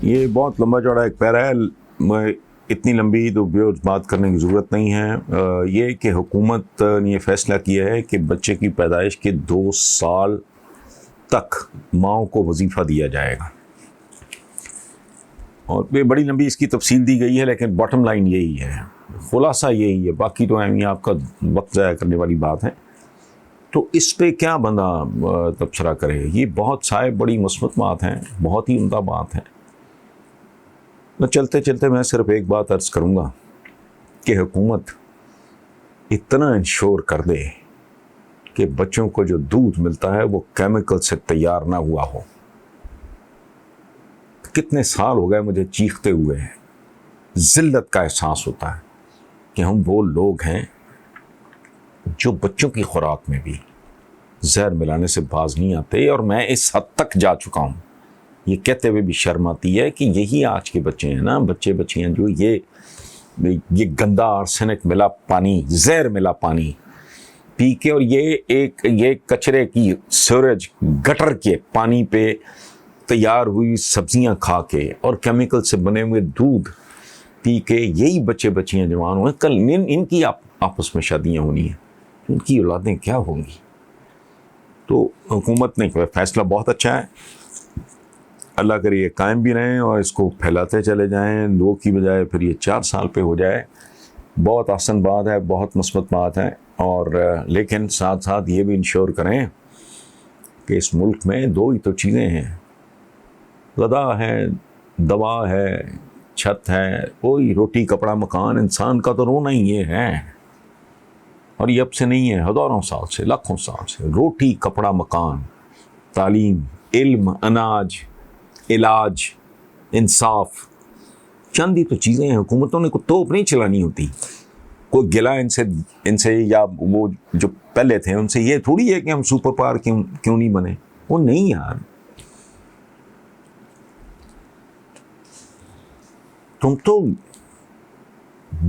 یہ بہت لمبا چوڑا ایک پیرا ہے، میں اتنی لمبی تو بات کرنے کی ضرورت نہیں ہے۔ یہ کہ حکومت نے یہ فیصلہ کیا ہے کہ بچے کی پیدائش کے 2 سال تک ماؤں کو وظیفہ دیا جائے گا، اور یہ بڑی لمبی اس کی تفصیل دی گئی ہے، لیکن باٹم لائن یہی ہے، خلاصہ یہی ہے، باقی تو آپ کا وقت ضائع کرنے والی بات ہے۔ تو اس پہ کیا بندہ تبصرہ کرے؟ یہ بہت سارے بڑی مثبت بات ہیں، بہت ہی عمدہ بات ہے۔ چلتے چلتے میں صرف ایک بات عرض کروں گا کہ حکومت اتنا انشور کر دے کہ بچوں کو جو دودھ ملتا ہے وہ کیمیکل سے تیار نہ ہوا ہو۔ کتنے سال ہو گئے مجھے چیختے ہوئے، ذلت کا احساس ہوتا ہے کہ ہم وہ لوگ ہیں جو بچوں کی خوراک میں بھی زہر ملانے سے باز نہیں آتے، اور میں اس حد تک جا چکا ہوں، یہ کہتے ہوئے بھی شرم آتی ہے کہ یہی آج کے بچے ہیں نا، بچے بچیاں جو یہ گندا آرسینک ملا پانی، زہر ملا پانی پی کے، اور یہ کچرے کی سیوریج گٹر کے پانی پہ تیار ہوئی سبزیاں کھا کے اور کیمیکل سے بنے ہوئے دودھ پی کے، یہی بچے بچیاں جوان ہوئے، کل ان کی آپس میں شادیاں ہونی ہیں، ان کی اولادیں کیا ہوں گی؟ تو حکومت نے فیصلہ بہت اچھا ہے، اللہ کرے یہ قائم بھی رہیں اور اس کو پھیلاتے چلے جائیں، 2 کی بجائے پھر یہ 4 سال پہ ہو جائے، بہت آسان بات ہے، بہت مثبت بات ہے۔ اور لیکن ساتھ ساتھ یہ بھی انشور کریں کہ اس ملک میں 2 ہی تو چیزیں ہیں، غذا ہے، دوا ہے، چھت ہے، کوئی روٹی کپڑا مکان۔ انسان کا تو رونا ہی یہ ہے، اور یہ اب سے نہیں ہے، ہزاروں سال سے، لاکھوں سال سے، روٹی کپڑا مکان، تعلیم، علم، اناج، علاج، انصاف، چند ہی تو چیزیں ہیں۔ حکومتوں نے کوئی توپ نہیں چلانی ہوتی، کوئی گلا ان سے یا وہ جو پہلے تھے ان سے یہ تھوڑی ہے کہ ہم سپر پاور کیوں نہیں بنے، وہ نہیں یار۔ تم تو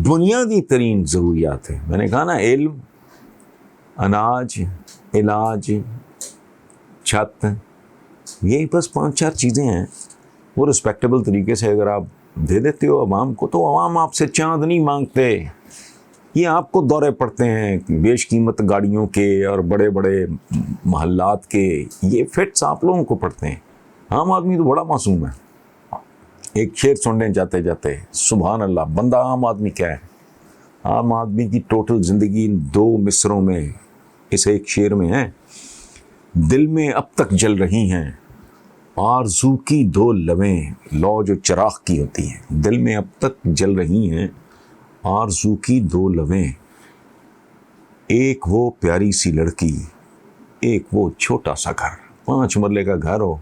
بنیادی ترین ضروریات ہیں، میں نے کہا نا، علم، اناج، علاج، چھت، یہی بس 5-4 چیزیں ہیں، وہ رسپیکٹیبل طریقے سے اگر آپ دے دیتے ہو عوام کو، تو عوام آپ سے چاند نہیں مانگتے، یہ آپ کو دورے پڑتے ہیں بیش قیمت گاڑیوں کے اور بڑے بڑے محلات کے، یہ فٹس آپ لوگوں کو پڑتے ہیں۔ عام آدمی تو بڑا معصوم ہے، ایک شعر سننے جاتے جاتے، سبحان اللہ، بندہ عام آدمی کیا ہے؟ عام آدمی کی ٹوٹل زندگی 2 مصروں میں، اس ایک شعر میں ہے، دل میں اب تک جل رہی ہیں آرزو کی 2 لویں، لو جو چراغ کی ہوتی ہیں، دل میں اب تک جل رہی ہیں آرزو کی 2 لویں، ایک وہ پیاری سی لڑکی، ایک وہ چھوٹا سا گھر۔ 5 مرلے کا گھر ہو،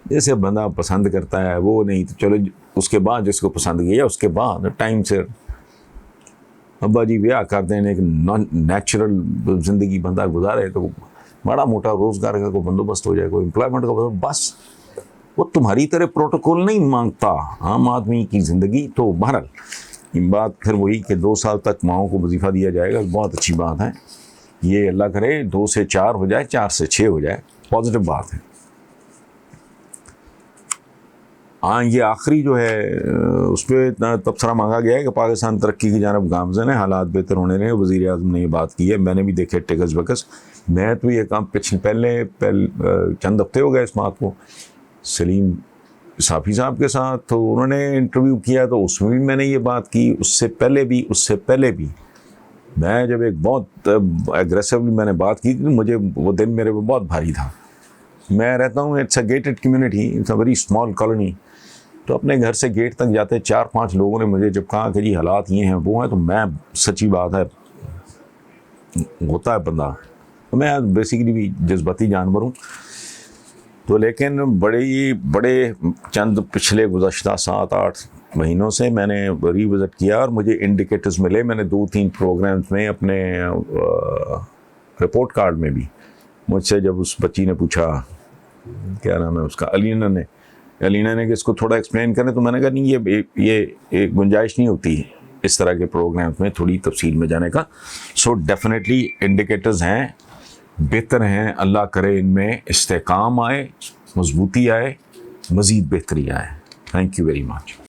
جیسے بندہ پسند کرتا ہے وہ، نہیں تو چلو اس کے بعد جس کو پسند کیا اس کے بعد ٹائم سے ابا جی بیاہ کر دیں، ایک نیچرل زندگی بندہ گزارے، تو بڑا موٹا روزگار کا کوئی بندوبست ہو جائے، کوئی امپلائمنٹ کا، بس وہ تمہاری طرح پروٹوکول نہیں مانگتا عام آدمی کی زندگی۔ تو بہرحال بات پھر وہی کہ 2 سال تک ماؤں کو وظیفہ دیا جائے گا، بہت اچھی بات ہے، یہ اللہ کرے 2 سے 4 ہو جائے، 4 سے 6 ہو جائے، پازیٹیو بات ہے۔ ہاں، یہ آخری جو ہے اس پہ تبصرہ مانگا گیا ہے کہ پاکستان ترقی کی جانب گامزن ہے، حالات بہتر ہونے رہے، وزیر اعظم نے یہ بات کی ہے، میں نے بھی دیکھے ٹکس بکس، میں تو یہ کام پہلے چند ہفتے ہو گئے اس بات کو، سلیم صافی صاحب کے ساتھ تو انہوں نے انٹرویو کیا، تو اس میں بھی میں نے یہ بات کی، اس سے پہلے بھی میں جب ایک بہت ایگریسولی میں نے بات کی تھی، مجھے وہ دن میرے پہ بہت بھاری تھا۔ میں رہتا ہوں، it's a gated community, it's a very small colony, تو اپنے گھر سے گیٹ تک جاتے 4-5 لوگوں نے مجھے جب کہا کہ جی حالات یہ ہیں وہ ہیں، تو میں سچی بات ہے، ہوتا ہے بندہ، میں بیسیکلی بھی جذباتی جانور ہوں، تو لیکن بڑے چند پچھلے گزشتہ 7-8 مہینوں سے میں نے ری وزٹ کیا، اور مجھے انڈیکیٹرز ملے، میں نے 2-3 پروگرامز میں اپنے رپورٹ کارڈ میں بھی، مجھ سے جب اس بچی نے پوچھا، کیا نام ہے اس کا، علینا نے کہ اس کو تھوڑا ایکسپلین کریں، تو میں نے کہا نہیں، یہ گنجائش نہیں ہوتی اس طرح کے پروگرامز میں تھوڑی تفصیل میں جانے کا۔ سو ڈیفینیٹلی انڈیکیٹرز ہیں، بہتر ہیں، اللہ کرے ان میں استحکام آئے، مضبوطی آئے، مزید بہتری آئے۔ Thank you very much.